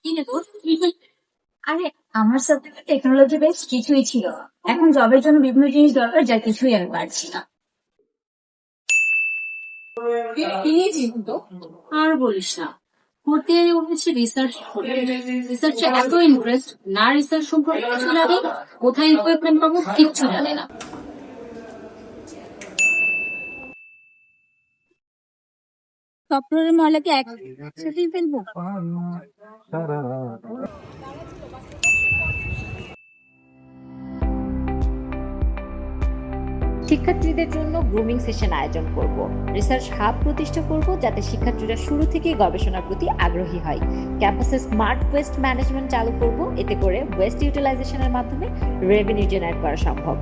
কি রে তোর? আরে আমার সাথে টেকনোলজি বেস কিছুই ছিল না। এখন জবের জন্য বিভিন্ন জিনিস দরকার, যা কিছুই আমি পারছি না। কি নিয়ে চিন্তিত? আর বলিস না, ভর্তি হয়ে উঠেছি রিসার্চ করতে। রিসার্চে এত ইন্টারেস্ট, না রিসার্চ সম্পর্কে কিছু জানি, কোথায় ইকুইপমেন্ট পাবো কিচ্ছু জানি না। সফটওয়্যারের মহলাকে একসাথেই ফেলবো। শিক্ষার্থীদের জন্য গ্রুমিং সেশন আয়োজন করব, রিসার্চ হাব প্রতিষ্ঠা করব যাতে শিক্ষার্থীরা শুরু থেকেই গবেষণার প্রতি আগ্রহী হয়। ক্যাম্পাসে স্মার্ট ওয়েস্ট ম্যানেজমেন্ট চালু করব, এতে করে ওয়েস্ট ইউটিলাইজেশনের মাধ্যমে রেভিনিউ জেনারেট করা সম্ভব।